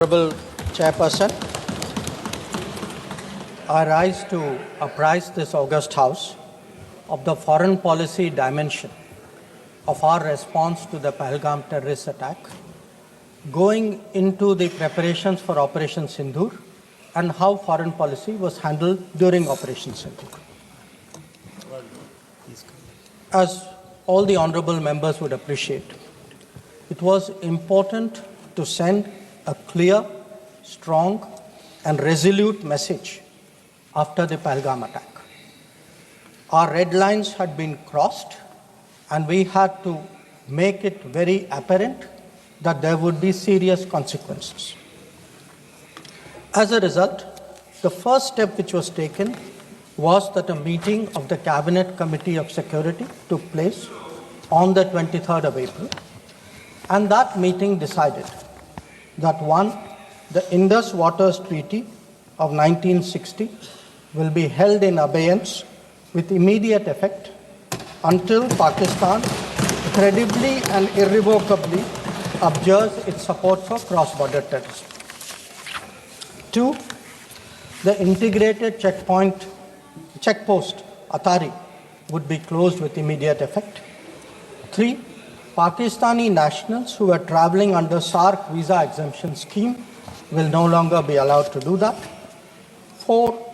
Honorable Chairperson, I rise to apprise this august House of the foreign policy dimension of our response to the Pahalgam terrorist attack, going into the preparations for Operation Sindoor and how foreign policy was handled during Operation Sindoor. As all the honorable members would appreciate, it was important to send a clear, strong, and resolute message after the Pahalgam attack. Our red lines had been crossed, and we had to make it very apparent that there would be serious consequences. As a result, the first step which was taken was that a meeting of the Cabinet Committee of Security took place on the 23rd of April, and that meeting decided that one, the Indus Waters Treaty of 1960 will be held in abeyance with immediate effect until Pakistan credibly and irrevocably abjures its support for cross-border terrorism. Two, the integrated checkpost Atari would be closed with immediate effect. Three, Pakistani nationals who are traveling under SAARC visa exemption scheme will no longer be allowed to do that. Four,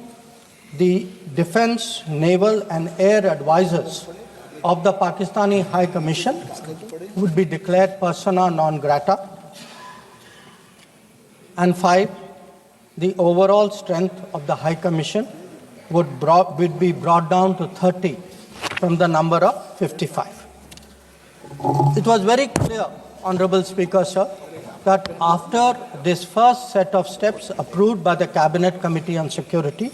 the defense, naval and air advisors of the Pakistani High Commission would be declared persona non grata. And five, the overall strength of the High Commission would be brought down to 30 from the number of 55. It was very clear, Honorable Speaker, sir, that after this first set of steps approved by the Cabinet Committee on Security,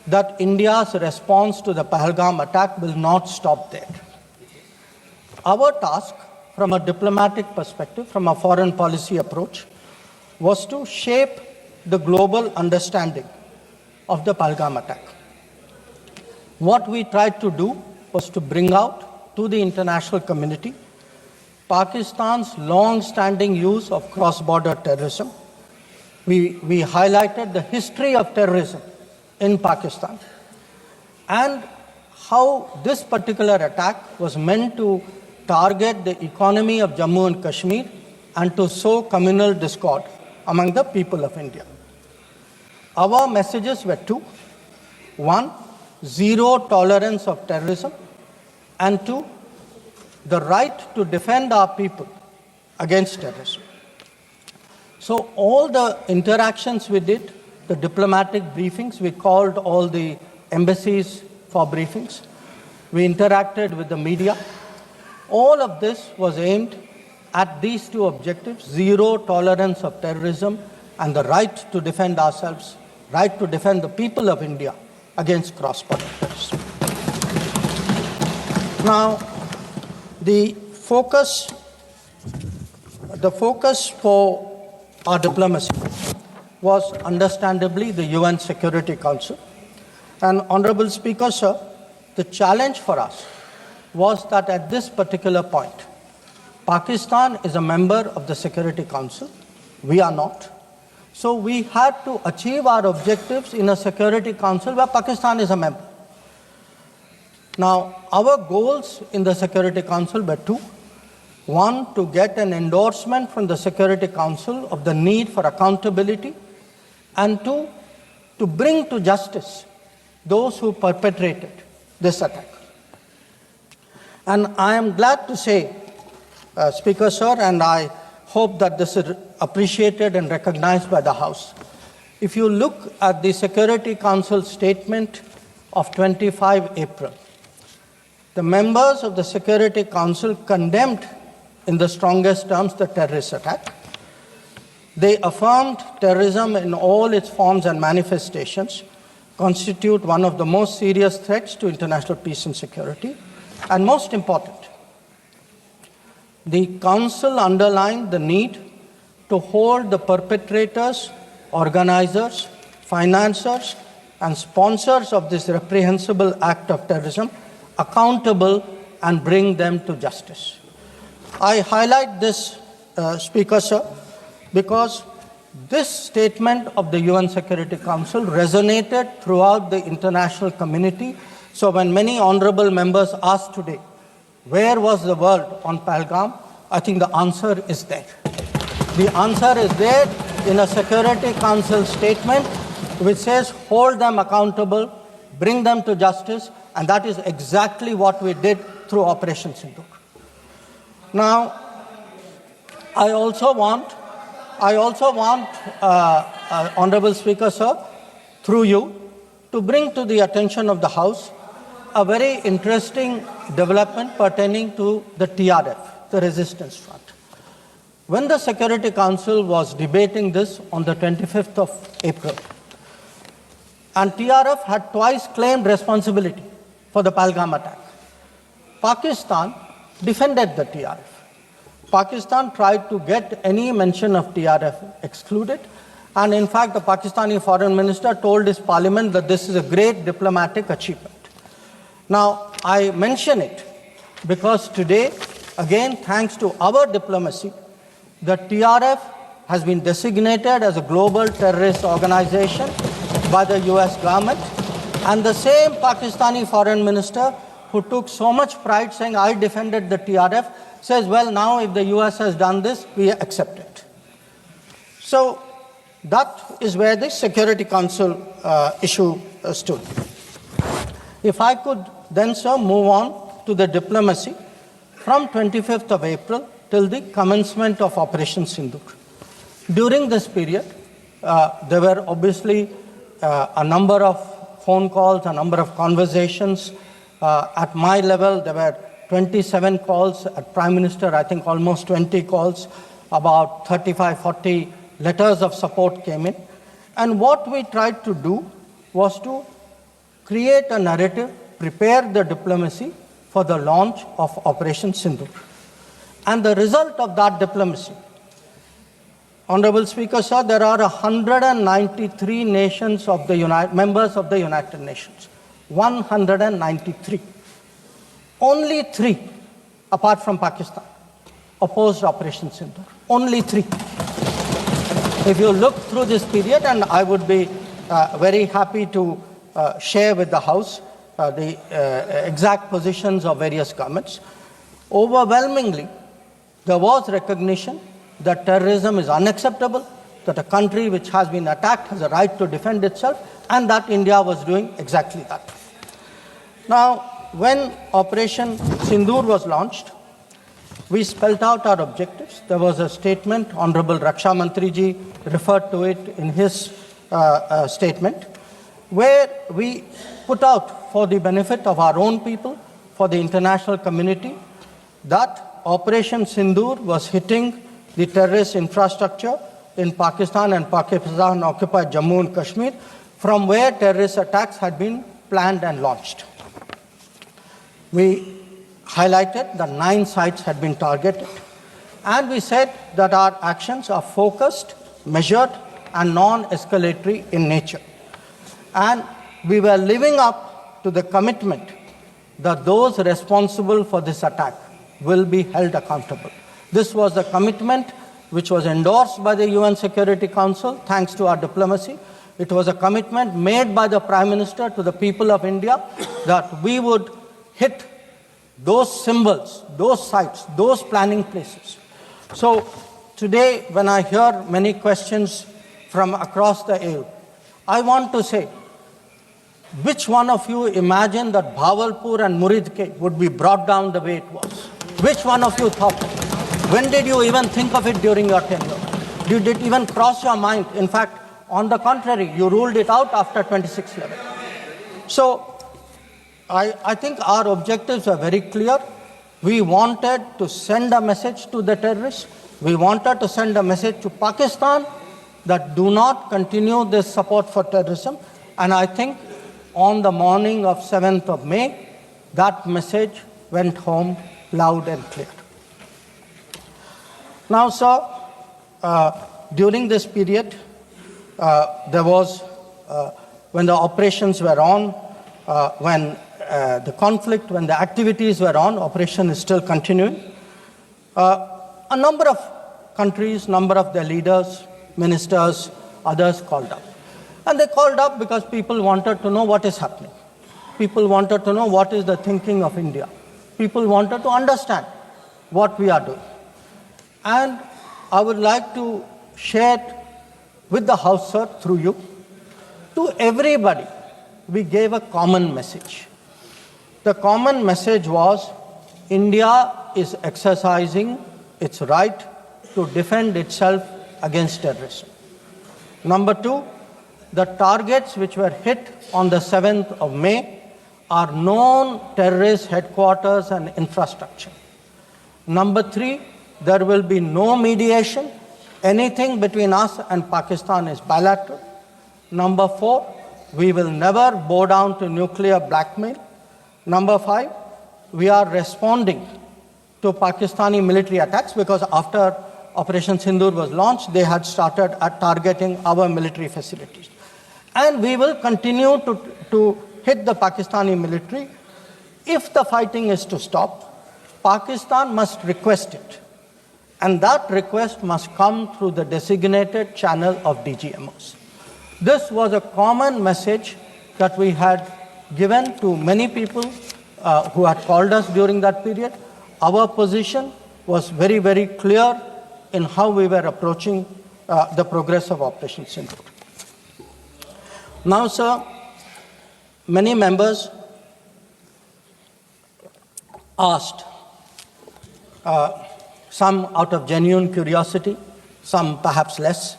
that India's response to the Pahalgam attack will not stop there. Our task, from a diplomatic perspective, from a foreign policy approach, was to shape the global understanding of the Pahalgam attack. What we tried to do was to bring out to the international community Pakistan's long-standing use of cross-border terrorism. We highlighted the history of terrorism in Pakistan and how this particular attack was meant to target the economy of Jammu and Kashmir and to sow communal discord among the people of India. Our messages were two. One, zero tolerance of terrorism, and two, the right to defend our people against terrorism. So all the interactions we did, the diplomatic briefings, we called all the embassies for briefings. We interacted with the media. All of this was aimed at these two objectives: zero tolerance of terrorism and the right to defend ourselves, right to defend the people of India against cross-border terrorism. Now, the focus for our diplomacy was understandably the UN Security Council. And Honorable Speaker, sir, the challenge for us was that at this particular point, Pakistan is a member of the Security Council. We are not. So we had to achieve our objectives in a Security Council where Pakistan is a member. Now, our goals in the Security Council were two. One, to get an endorsement from the Security Council of the need for accountability, and two, to bring to justice those who perpetrated this attack. And I am glad to say, Speaker, sir, and I hope that this is appreciated and recognized by the House. If you look at the Security Council statement of 25 April, the members of the Security Council condemned in the strongest terms the terrorist attack. They affirmed terrorism in all its forms and manifestations constitute one of the most serious threats to international peace and security. And most important, the Council underlined the need to hold the perpetrators, organizers, financiers, and sponsors of this reprehensible act of terrorism accountable and bring them to justice. I highlight this, Speaker, sir, because This statement of the UN Security Council resonated throughout the international community. So when many honorable members asked today, where was the world on Pahalgam? I think the answer is there. The answer is there in a Security Council statement which says hold them accountable, bring them to justice, and that is exactly what we did through Operation Sindoor. Now, I also want, Honorable Speaker, sir, through you, to bring to the attention of the House a very interesting development pertaining to the TRF, the Resistance Front. When the Security Council was debating this on the 25th of April, and TRF had twice claimed responsibility for the Pahalgam attack, Pakistan defended the TRF. Pakistan tried to get any mention of TRF excluded, and in fact the Pakistani foreign minister told his parliament that this is a great diplomatic achievement. Now, I mention it because today, again, thanks to our diplomacy, the TRF has been designated as a global terrorist organization by the US government, and the same Pakistani foreign minister who took so much pride saying, I defended the TRF, says, well, now if the US has done this, we accept it. So that is where the Security Council issue stood. If I could then, sir, move on to the diplomacy from 25th of April till the commencement of Operation Sindoor. During this period, there were obviously a number of phone calls, a number of conversations. At my level, there were 27 calls. At Prime Minister, I think almost 20 calls. About 35, 40 letters of support came in. And what we tried to do was to create a narrative, prepare the diplomacy for the launch of Operation Sindoor. And the result of that diplomacy, Honorable Speaker, sir, there are 193 nations of the members of the United Nations. 193. Only 3, apart from Pakistan, opposed Operation Sindoor. Only 3. If you look through this period, and I would be very happy to share with the House the exact positions of various governments, overwhelmingly, there was recognition that terrorism is unacceptable, that a country which has been attacked has a right to defend itself, and that India was doing exactly that. Now, when Operation Sindoor was launched, we spelled out our objectives. There was a statement, Honorable Raksha Mantri ji referred to it in his statement, where we put out for the benefit of our own people, for the international community, that Operation Sindoor was hitting the terrorist infrastructure in Pakistan and Pakistan-occupied Jammu and Kashmir, from where terrorist attacks had been planned and launched. We highlighted that 9 sites had been targeted, and we said that our actions are focused, measured, and non-escalatory in nature. And we were living up to the commitment that those responsible for this attack will be held accountable. This was the commitment which was endorsed by the UN Security Council, thanks to our diplomacy. It was a commitment made by the Prime Minister to the people of India that we would hit those symbols, those sites, those planning places. So today, when I hear many questions from across the aisle, I want to say, which one of you imagined that Bhavalpur and Muridke would be brought down the way it was? Which one of you thought? When did you even think of it during your tenure? Did it even cross your mind? In fact, on the contrary, you ruled it out after 26/11. So I think our objectives are very clear. We wanted to send a message to the terrorists. We wanted to send a message to Pakistan that do not continue this support for terrorism. And I think on the morning of 7th of May, that message went home loud and clear. Now, sir, during this period, there was, when the operations were on, when the conflict, when the activities were on, operation is still continuing. A number of countries, number of their leaders ministers, others called up. And they called up because people wanted to know what is happening. People wanted to know what is the thinking of India. People wanted to understand what we are doing. And I would like to share with the House, sir, through you, to everybody, we gave a common message. The common message was India is exercising its right to defend itself against terrorism. Number two, the targets which were hit on the 7th of May are known terrorist headquarters and infrastructure. Number three, there will be no mediation. Anything between us and Pakistan is bilateral. Number four, we will never bow down to nuclear blackmail. Number five, we are responding to Pakistani military attacks because after Operation Sindoor was launched, they had started targeting our military facilities. And we will continue to hit the Pakistani military. If the fighting is to stop, Pakistan must request it. And that request must come through the designated channel of DGMOs. This was a common message that we had given to many people who had called us during that period. Our position was very, very clear in how we were approaching the progress of Operation Sindoor. Now, sir, many members asked, some out of genuine curiosity, some perhaps less,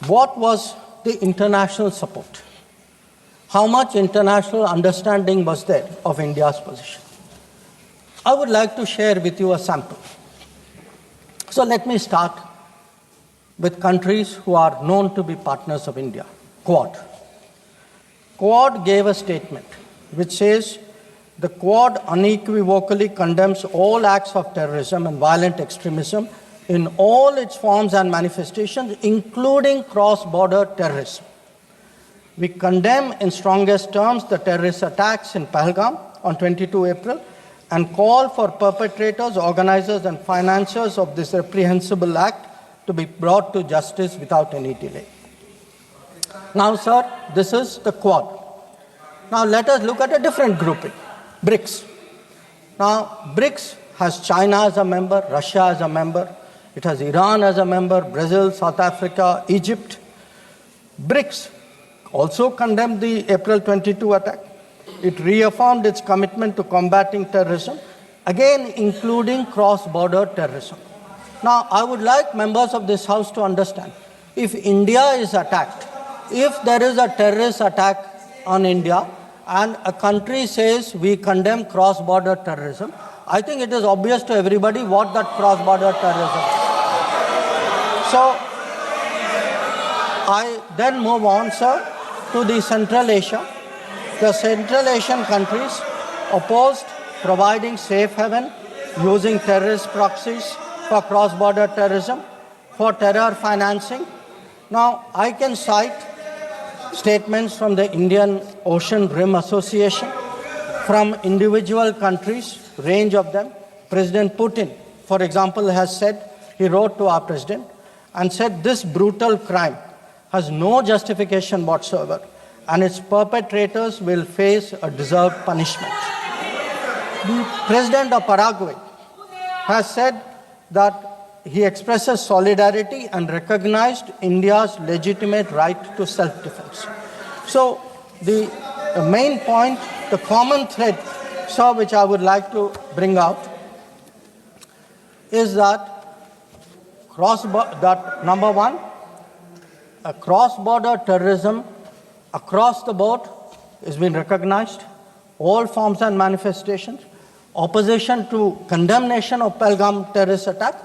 what was the international support? How much international understanding was there of India's position? I would like to share with you a sample. So let me start with countries who are known to be partners of India. Quad. Quad gave a statement which says, the Quad unequivocally condemns all acts of terrorism and violent extremism in all its forms and manifestations, including cross-border terrorism. We condemn in strongest terms the terrorist attacks in Pahalgam on 22 April and call for perpetrators, organizers, and financiers of this reprehensible act to be brought to justice without any delay. Now, sir, this is the Quad. Now, let us look at a different grouping, BRICS. Now, BRICS has China as a member, Russia as a member, it has Iran as a member, Brazil, South Africa, Egypt. BRICS also condemned the April 22 attack. It reaffirmed its commitment to combating terrorism, again including cross-border terrorism. Now, I would like members of this House to understand, if India is attacked, if there is a terrorist attack on India and a country says we condemn cross-border terrorism, I think it is obvious to everybody what that cross-border terrorism is. So, I then move on, sir, to the Central Asia. The Central Asian countries opposed providing safe haven using terrorist proxies for cross-border terrorism, for terror financing. Now, I can cite statements from the Indian Ocean Rim Association, from individual countries, range of them. President Putin, for example, has said, he wrote to our president and said this brutal crime has no justification whatsoever and its perpetrators will face a deserved punishment. The president of Paraguay has said that he expresses solidarity and recognized India's legitimate right to self-defense. So the main point, the common thread, sir, which I would like to bring out is that number one, a cross-border terrorism across the board has been recognized, all forms and manifestations, opposition to condemnation of Pahalgam terrorist attack,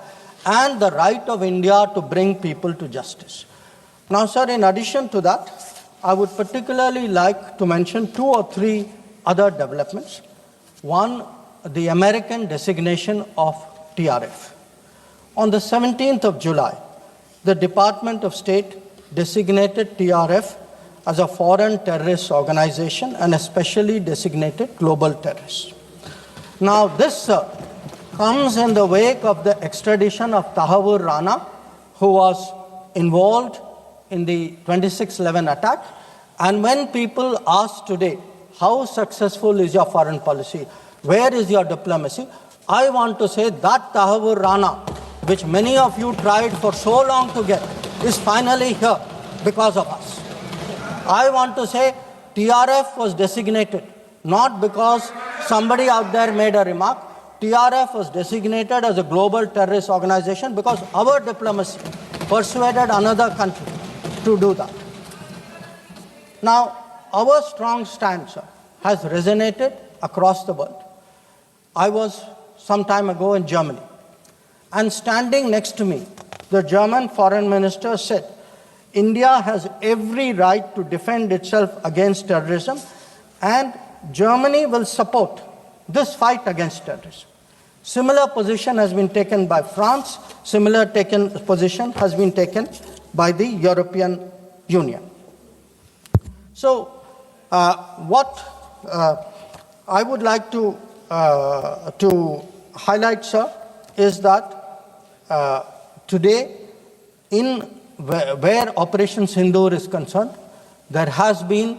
and the right of India to bring people to justice. Now, sir, in addition to that, I would particularly like to mention 2 or 3 other developments. One, the American designation of TRF. On the 17th of July, the Department of State designated TRF as a foreign terrorist organization and a specially designated global terrorist. Now, this comes in the wake of the extradition of Tahavur Rana, who was involved in the 26/11 attack. And when people ask today, how successful is your foreign policy? Where is your diplomacy? I want to say that Tahawur Rana, which many of you tried for so long to get, is finally here because of us. I want to say TRF was designated not because somebody out there made a remark. TRF was designated as a global terrorist organization because our diplomacy persuaded another country to do that. Now, our strong stance has resonated across the world. I was some time ago in Germany, and standing next to me, the German foreign minister said, India has every right to defend itself against terrorism, and Germany will support this fight against terrorism. Similar position has been taken by France. Similar position has been taken by the European Union. So, what I would like to highlight, sir, is that today, where Operation Sindoor is concerned, there has been,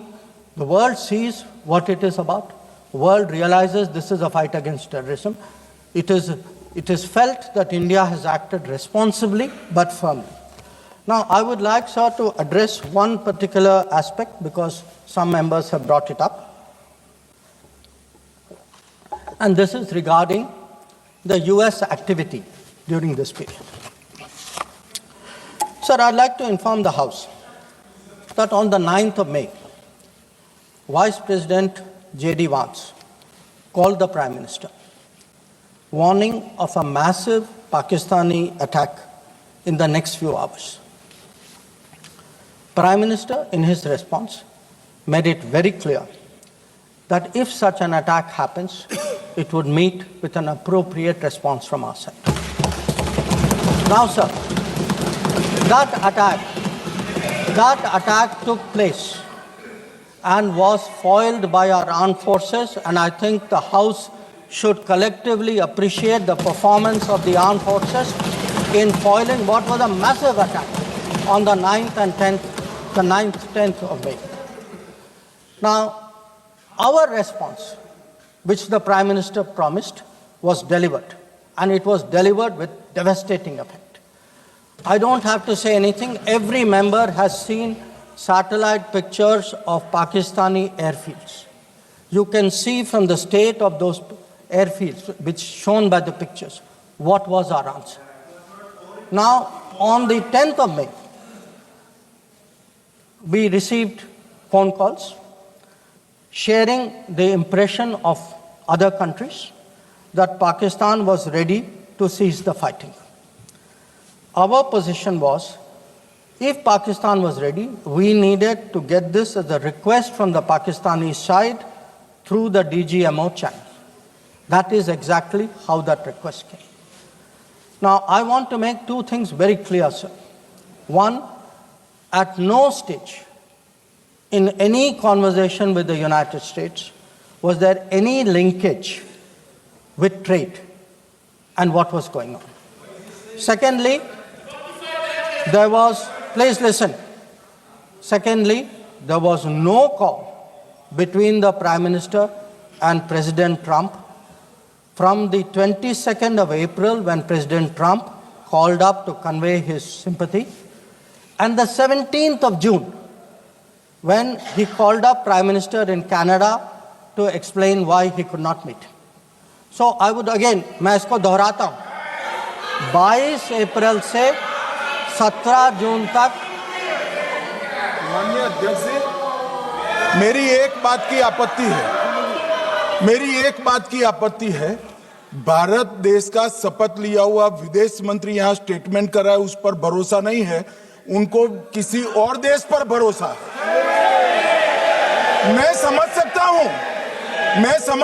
the world sees what it is about. The world realizes this is a fight against terrorism. It is felt that India has acted responsibly but firmly. Now, I would like, sir, to address one particular aspect because some members have brought it up. And this is regarding the US activity during this period. Sir, I'd like to inform the House that on the 9th of May, Vice President J.D. Vance called the Prime Minister, warning of a massive Pakistani attack in the next few hours. Prime Minister, in his response, made it very clear that if such an attack happens, it would meet with an appropriate response from our side. Now, sir, that attack took place and was foiled by our armed forces, and I think the House should collectively appreciate the performance of the armed forces in foiling what was a massive attack on the 9th and 10th of May. Now, our response, which the Prime Minister promised, was delivered, and it was delivered with devastating effect. I don't have to say anything. Every member has seen satellite pictures of Pakistani airfields. You can see from the state of those airfields, which shown by the pictures, what was our answer. Now, on the 10th of May, we received phone calls sharing the impression of other countries that Pakistan was ready to cease the fighting. Our position was, if Pakistan was ready, we needed to get this as a request from the Pakistani side through the DGMO channel. That is exactly how that request came. Now, I want to make two things very clear, sir. One, at no stage in any conversation with the United States was there any linkage with trade and what was going on. Secondly, there was, please listen. Secondly, there was no call between the Prime Minister and President Trump from the 22nd of April, when President Trump called up to convey his sympathy, and the 17th of June, when he called up Prime Minister in Canada to explain why he could not meet. So I would again, मैं इसको दोहराता हूँ, 22 अप्रैल से 17 जून तक। माननीय अध्यक्ष जी, मेरी एक बात की आपत्ति है, भारत देश का शपथ लिया हुआ विदेश मंत्री यहाँ स्टेटमेंट कर रहा है, उस पर भरोसा नहीं है, उनको किसी और देश पर भरोसा है। मैं समझ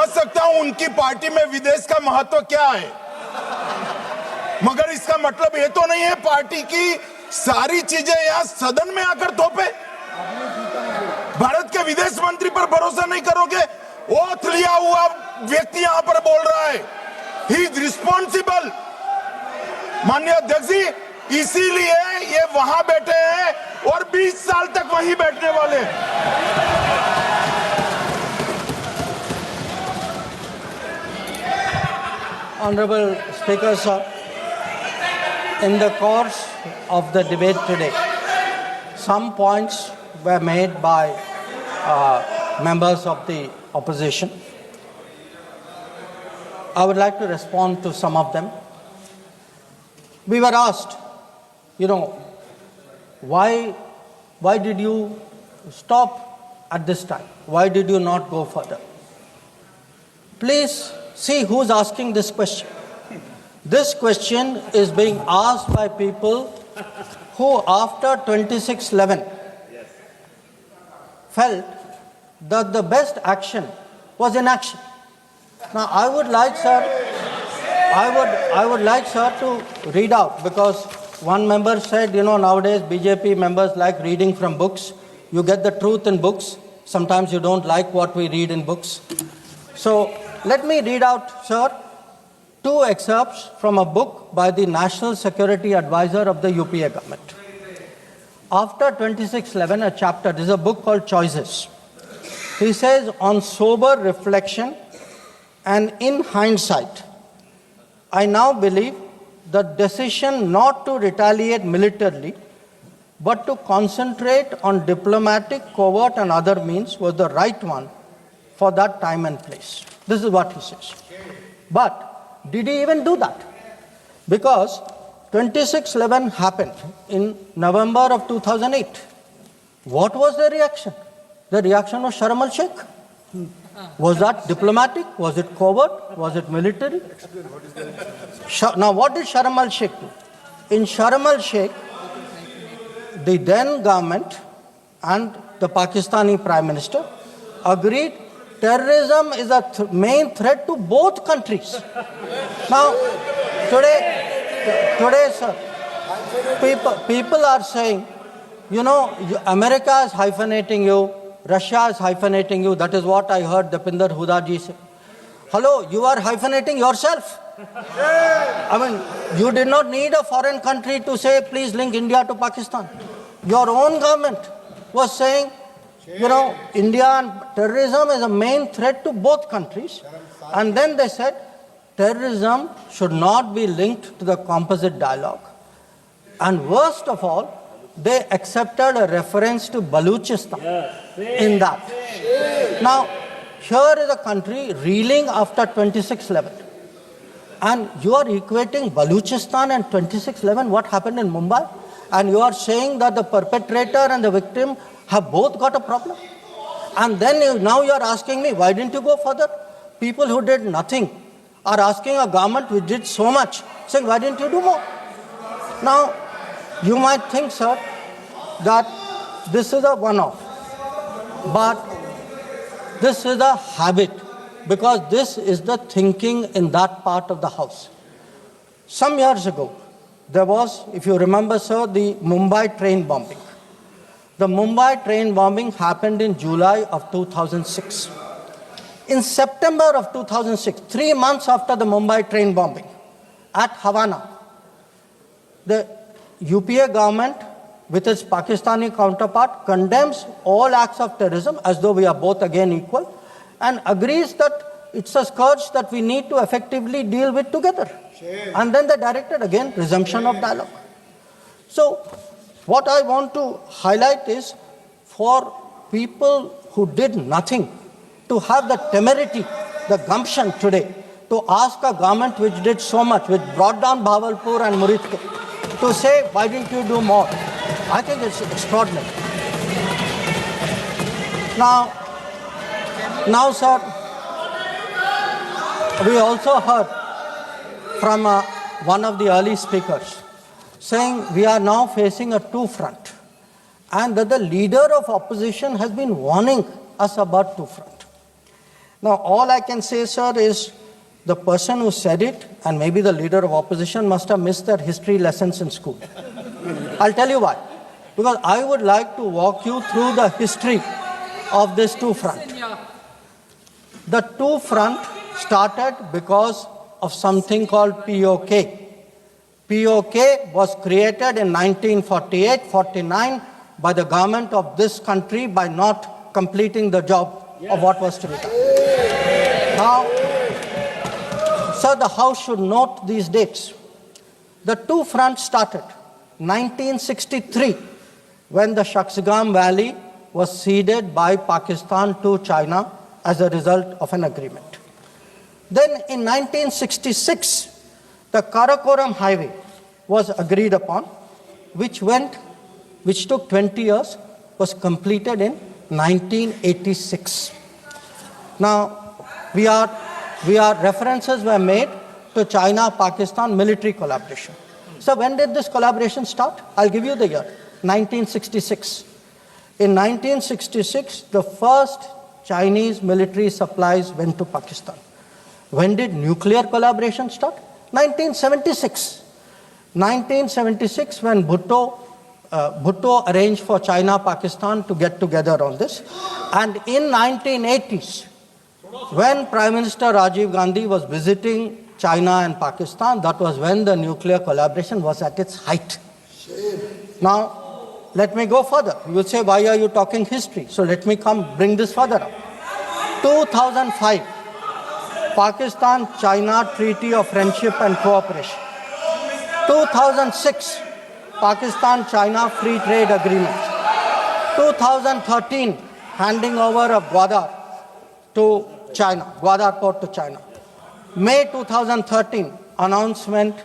सकता हूं उनकी पार्टी में विदेश का महत्व क्या है, मगर इसका मतलब ये तो नहीं है पार्टी की सारी चीजें यहाँ सदन में आकर थोपे। भारत के विदेश मंत्री पर भरोसा नहीं करोगे? ओथ लिया हुआ व्यक्ति यहाँ पर बोल रहा है, ही इज रिस्पॉन्सिबल। माननीय अध्यक्ष जी, इसीलिए ये वहां बैठे हैं और 20 साल तक वहीं बैठने वाले हैं। Honorable Speaker, sir, in the course of the debate today, some points were made by members of the opposition. I would like to respond to some of them. We were asked, why did you stop at this time? Why did you not go further? Please see who's asking this question. This question is being asked by people who, after 26/11, felt that the best action was inaction. Now, I would like, sir, to read out, because one member said, nowadays BJP members like reading from books. You get the truth in books. Sometimes you don't like what we read in books. So, let me read out, sir, 2 excerpts from a book by the National Security Advisor of the UPA government. After 26/11, a chapter, this is a book called Choices. He says, on sober reflection and in hindsight, I now believe the decision not to retaliate militarily, but to concentrate on diplomatic, covert and other means was the right one for that time and place. This is what he says. But did he even do that? Because 26/11 happened in November of 2008. What was the reaction? The reaction was Sharm el-Sheikh. Was that diplomatic? Was it covert? Was it military? Now, what did Sharm el-Sheikh do? In Sharm el-Sheikh, the then government and the Pakistani Prime Minister agreed terrorism is a main threat to both countries. Now, today, sir, people are saying, America is hyphenating you, Russia is hyphenating you. That is what I heard Deepinder Huda ji say. Hello, you are hyphenating yourself. I mean, you did not need a foreign country to say, please link India to Pakistan. Your own government was saying, India and terrorism is a main threat to both countries. And then they said, terrorism should not be linked to the composite dialogue. And worst of all, they accepted a reference to Baluchistan in that. Now, here is a country reeling after 26/11. And you are equating Baluchistan and 26/11, what happened in Mumbai? And you are saying that the perpetrator and the victim have both got a problem. And then now you are asking me, why didn't you go further? People who did nothing are asking a government which did so much, saying, why didn't you do more? Now, you might think, sir, that this is a one-off. But this is a habit, because this is the thinking in that part of the house. Some years ago, there was, if you remember, sir, the Mumbai train bombing. The Mumbai train bombing happened in July of 2006. In September of 2006, 3 months after the Mumbai train bombing, at Havana, the UPA government, with its Pakistani counterpart, condemns all acts of terrorism as though we are both again equal, and agrees that it's a scourge that we need to effectively deal with together. And then they directed again resumption of dialogue. So what I want to highlight is, for people who did nothing to have the temerity, the gumption today to ask a government which did so much, which brought down Bhavalpur and Muridke, to say, why didn't you do more? I think it's extraordinary. Now, sir, we also heard from one of the early speakers saying we are now facing a two-front, and that the leader of opposition has been warning us about two-front. Now, all I can say, sir, is the person who said it, and maybe the leader of opposition, must have missed their history lessons in school. I'll tell you why. Because I would like to walk you through the history of this two-front. The two-front started because of something called POK. POK was created in 1948-49 by the government of this country by not completing the job of what was to be done. Now, sir, the House should note these dates. The two fronts started 1963, when the Shaksgam Valley was ceded by Pakistan to China as a result of an agreement. Then in 1966, the Karakoram Highway was agreed upon, which took 20 years, was completed in 1986. Now, references were made to China-Pakistan military collaboration. So when did this collaboration start? I'll give you the year, 1966. In 1966, the first Chinese military supplies went to Pakistan. When did nuclear collaboration start? 1976. 1976, when Bhutto arranged for China-Pakistan to get together on this. And in 1980s, when Prime Minister Rajiv Gandhi was visiting China and Pakistan, that was when the nuclear collaboration was at its height. Now, let me go further. You will say, why are you talking history? So let me bring this further up. 2005, Pakistan-China Treaty of Friendship and Cooperation. 2006, Pakistan-China Free Trade Agreement. 2013, handing over of Gwadar to China, Gwadar port to China. May 2013, announcement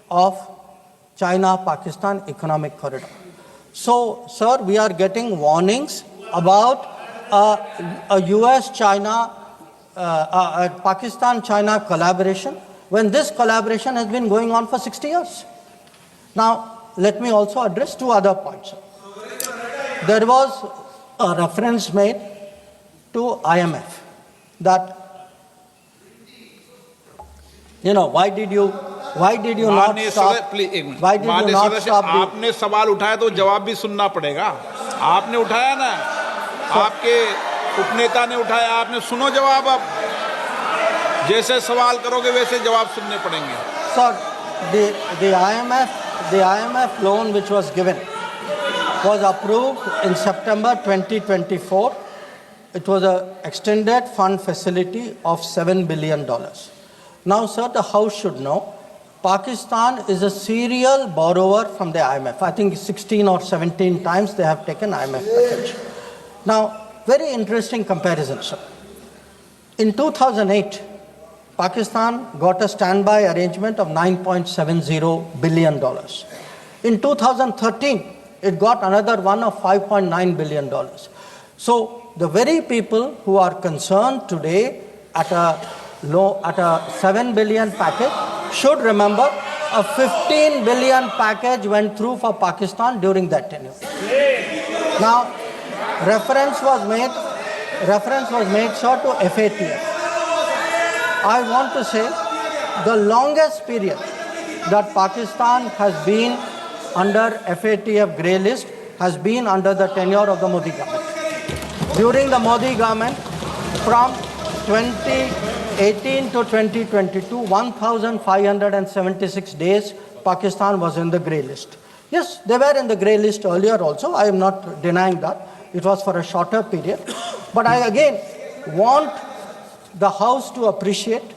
of China-Pakistan Economic Corridor. So, sir, we are getting warnings about a US-China, Pakistan-China collaboration when this collaboration has been going on for 60 years. Now, let me also address two other points. There was a reference made to IMF that, why did you not stop? Why did you not stop? आपने सवाल उठाया तो जवाब भी सुनना पड़ेगा. आपने उठाया ना, आपके उपनेता ने उठाया, आपने सुनो जवाब. अब जैसे सवाल करोगे वैसे जवाब सुनने पड़ेंगे. Sir, the IMF loan which was given was approved in September 2024. It was an extended fund facility of $7 billion. Now, sir, the House should know, Pakistan is a serial borrower from the IMF. I think 16 or 17 times they have taken IMF package. Now, very interesting comparison, sir. In 2008, Pakistan got a standby arrangement of $9.70 billion. In 2013, it got another one of $5.9 billion. So, the very people who are concerned today at a 7 billion package should remember a 15 billion package went through for Pakistan during that tenure. Now, reference was made, sir, to FATF. I want to say the longest period that Pakistan has been under FATF grey list has been under the tenure of the Modi government. During the Modi government, from 2018 to 2022, 1,576 days, Pakistan was in the grey list. Yes, they were in the grey list earlier also. I am not denying that. It was for a shorter period. But I again want the House to appreciate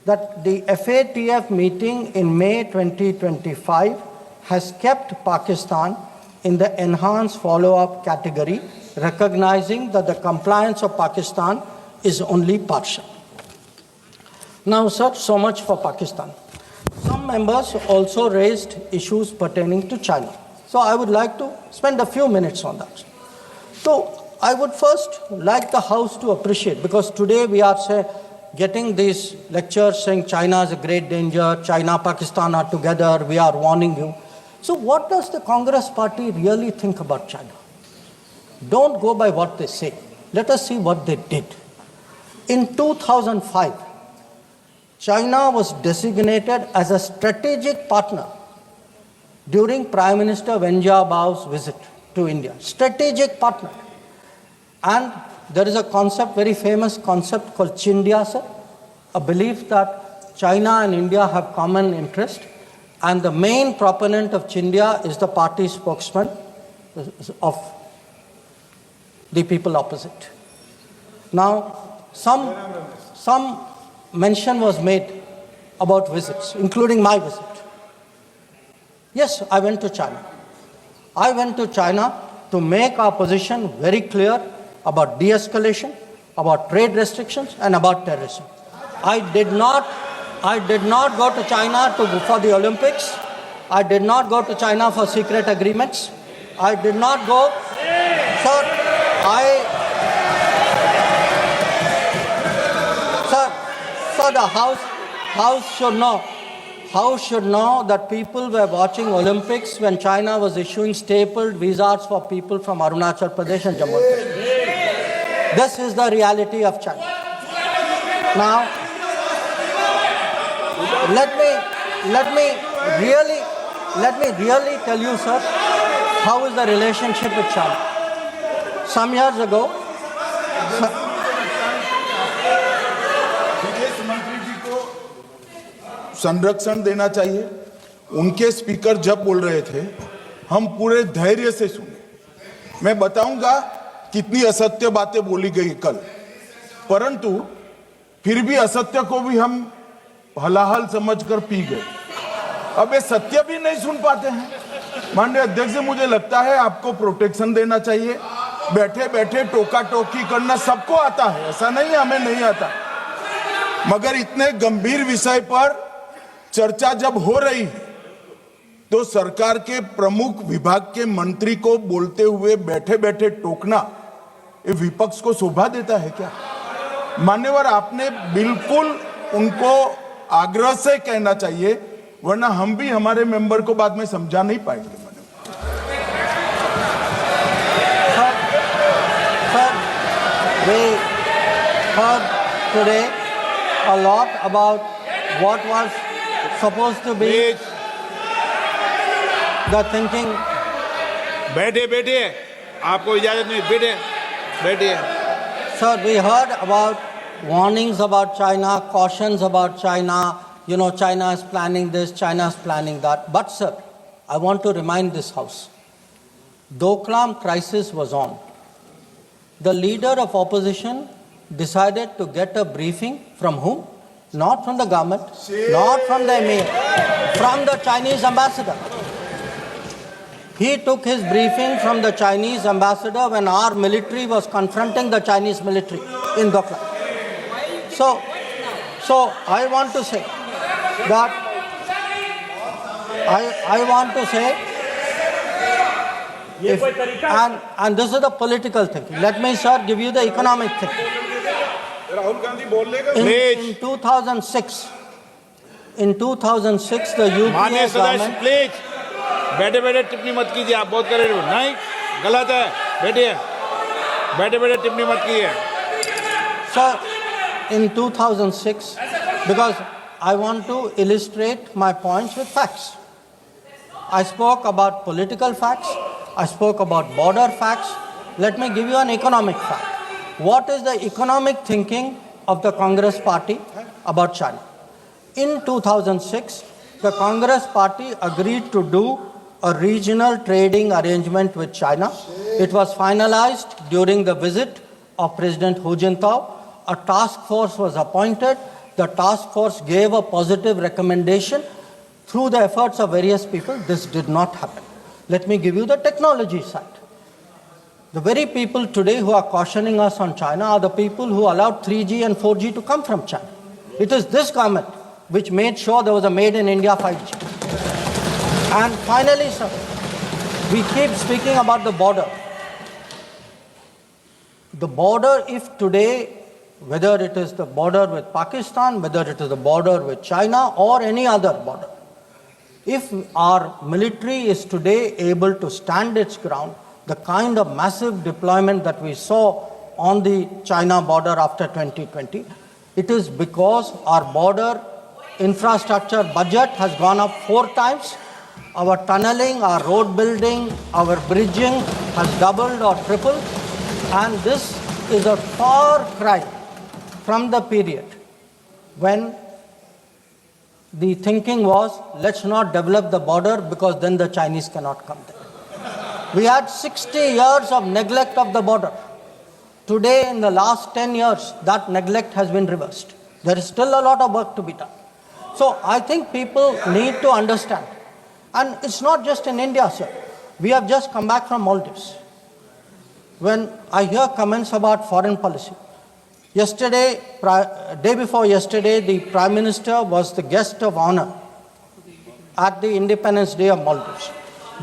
that the FATF meeting in May 2025 has kept Pakistan in the enhanced follow-up category, recognizing that the compliance of Pakistan is only partial. Now, sir, so much for Pakistan. Some members also raised issues pertaining to China. So I would like to spend a few minutes on that. So I would first like the House to appreciate, because today we are getting these lectures saying China is a great danger, China, Pakistan are together, we are warning you. So what does the Congress party really think about China? Don't go by what they say. Let us see what they did. In 2005, China was designated as a strategic partner during Prime Minister Wen Jiabao's visit to India. Strategic partner. And there is a concept, very famous concept called Chindia, sir, a belief that China and India have common interest And the main proponent of Chindia is the party spokesman of the people opposite. Now, some mention was made about visits, including my visit. Yes, I went to China. I went to China to make our position very clear about de-escalation, about trade restrictions, and about terrorism. I did not go to China for the Olympics. I did not go to China for secret agreements. I did not go. Sir, the House should know that people were watching Olympics when China was issuing stapled visas for people from Arunachal Pradesh and Jammu and Kashmir. This is the reality of China. Now, let me really tell you, sir, how is the relationship with China. Some years ago, विदेश मंत्री जी को संरक्षण देना चाहिए। उनके speaker जब बोल रहे थे, हम पूरे धैर्य से सुने। मैं बताऊंगा कितनी असत्य बातें बोली गई कल, परंतु फिर भी असत्य को भी हम हलाहल समझकर पी गए। अब ये सत्य भी नहीं सुन पाते हैं। माननीय अध्यक्ष जी, मुझे लगता है आपको प्रोटेक्शन देना चाहिए। बैठे बैठे टोका टोकी करना सबको आता है, ऐसा नहीं हमें नहीं आता, मगर इतने गंभीर विषय पर चर्चा जब हो रही है तो सरकार के प्रमुख विभाग के मंत्री को बोलते हुए बैठे बैठे टोकना ये विपक्ष को शोभा देता है क्या? मान्यवर, आपने बिल्कुल उनको आग्रह से कहना चाहिए, वरना हम भी हमारे मेंबर को बाद में समझा नहीं पाएंगे। Sir, we heard today a lot about what was supposed to be the thinking. बैठे आपको इजाजत नहीं, बैठिए। Sir, we heard about warnings about China, cautions about China. China is planning this, China is planning that. But sir, I want to remind this House, Doklam crisis was on. The leader of opposition decided to get a briefing from whom? Not from the government, not from the EAM, from the Chinese ambassador. He took his briefing from the Chinese ambassador when our military was confronting the Chinese military in Doklam. So I want to say that I want to say, and this is the political thinking. Let me, sir, give you the economic thinking. In 2006, the UPA government. Please बैठे टिप्पणी मत कीजिए, आप बहुत कर रहे हो, नहीं, गलत है, बैठे टिप्पणी मत कीजिए। Sir, in 2006, because I want to illustrate my points with facts. I spoke about political facts, I spoke about border facts. Let me give you an economic fact. What is the economic thinking of the Congress party about China? In 2006, the Congress party agreed to do a regional trading arrangement with China. It was finalized during the visit of President Hu Jintao. A task force was appointed. The task force gave a positive recommendation. Through the efforts of various people, this did not happen. Let me give you the technology side. The very people today who are cautioning us on China are the people who allowed 3G and 4G to come from China. It is this government which made sure there was a made in India 5G. And finally, sir, we keep speaking about the border. The border, if today, whether it is the border with Pakistan, whether it is the border with China or any other border, if our military is today able to stand its ground, the kind of massive deployment that we saw on the China border after 2020, it is because our border infrastructure budget has gone up 4 times. Our tunneling, our road building, our bridging has doubled or tripled. And this is a far cry from the period when the thinking was, let's not develop the border because then the Chinese cannot come there. We had 60 years of neglect of the border. Today, in the last 10 years, that neglect has been reversed. There is still a lot of work to be done. So I think people need to understand. And it's not just in India, sir. We have just come back from Maldives. When I hear comments about foreign policy, yesterday, day before yesterday, the Prime Minister was the guest of honor at the Independence Day of Maldives.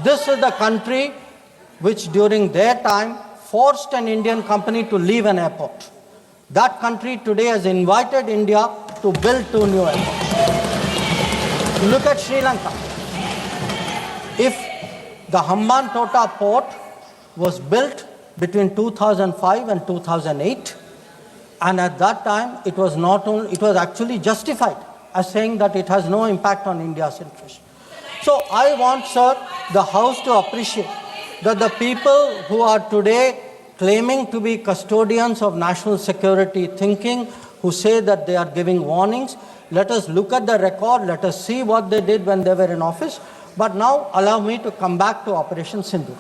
This is the country which during their time forced an Indian company to leave an airport. That country today has invited India to build 2 new airports. Look at Sri Lanka. If the Hambantota port was built between 2005 and 2008, and at that time it was actually justified as saying that it has no impact on India's interest. So I want, sir, the House to appreciate that the people who are today claiming to be custodians of national security thinking, who say that they are giving warnings, let us look at the record, let us see what they did when they were in office. But now allow me to come back to Operation Sindoor.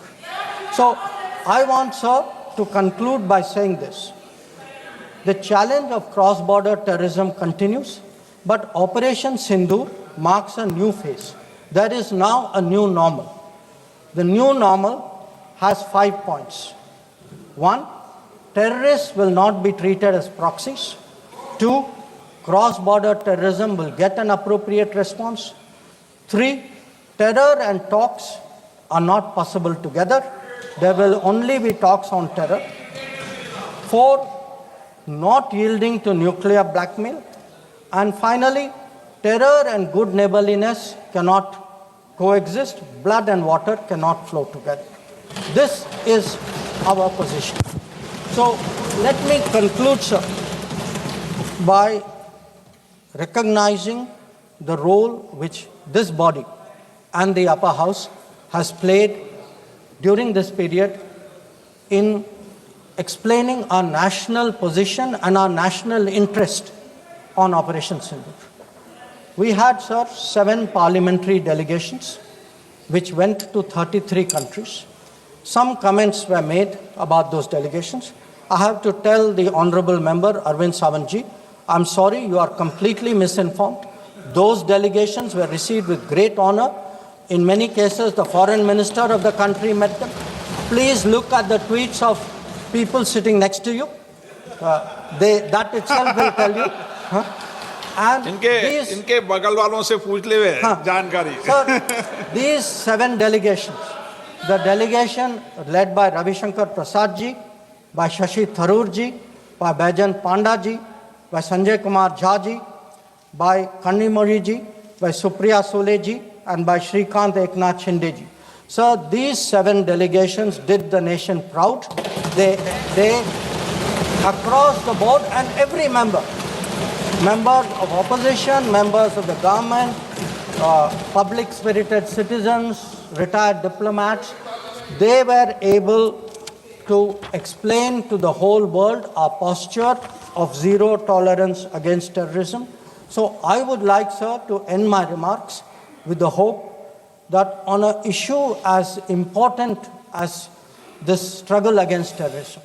So I want, sir, to conclude by saying this. The challenge of cross-border terrorism continues, but Operation Sindoor marks a new phase. There is now a new normal. The new normal has 5 points. 1, terrorists will not be treated as proxies. 2, cross-border terrorism will get an appropriate response. 3, terror and talks are not possible together. There will only be talks on terror. 4, not yielding to nuclear blackmail. And finally, terror and good neighborliness cannot coexist. Blood and water cannot flow together. This is our position. So let me conclude, sir, by recognizing the role which this body and the upper house has played during this period in explaining our national position and our national interest on Operation Sindoor. We had, sir, 7 parliamentary delegations which went to 33 countries. Some comments were made about those delegations. I have to tell the honorable member, Arvind Savantji, I'm sorry, you are completely misinformed. Those delegations were received with great honor. In many cases, the foreign minister of the country met them. Please look at the tweets of people sitting next to you. That itself will tell you. And इनके बगल वालों से पूछ ले जानकारी. Sir, these 7 delegations, the delegation led by Jaishankar Prasad ji, by Shashi Tharoor ji, by Baijan Panda ji, by Sanjay Kumar Jha ji, by Kannimori ji, by Supriya Sule ji, and by Shrikant Eknath Shinde ji. So these 7 delegations did the nation proud. They across the board, and every member, members of opposition, members of the government, public-spirited citizens, retired diplomats, they were able to explain to the whole world our posture of zero tolerance against terrorism. So I would like, sir, to end my remarks with the hope that on an issue as important as this struggle against terrorism,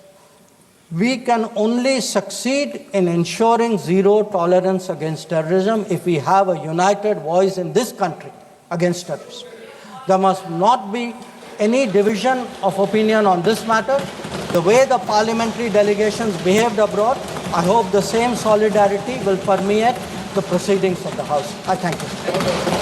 we can only succeed in ensuring zero tolerance against terrorism if we have a united voice in this country against terrorism. There must not be any division of opinion on this matter. The way the parliamentary delegations behaved abroad, I hope the same solidarity will permeate the proceedings of the House. I thank you.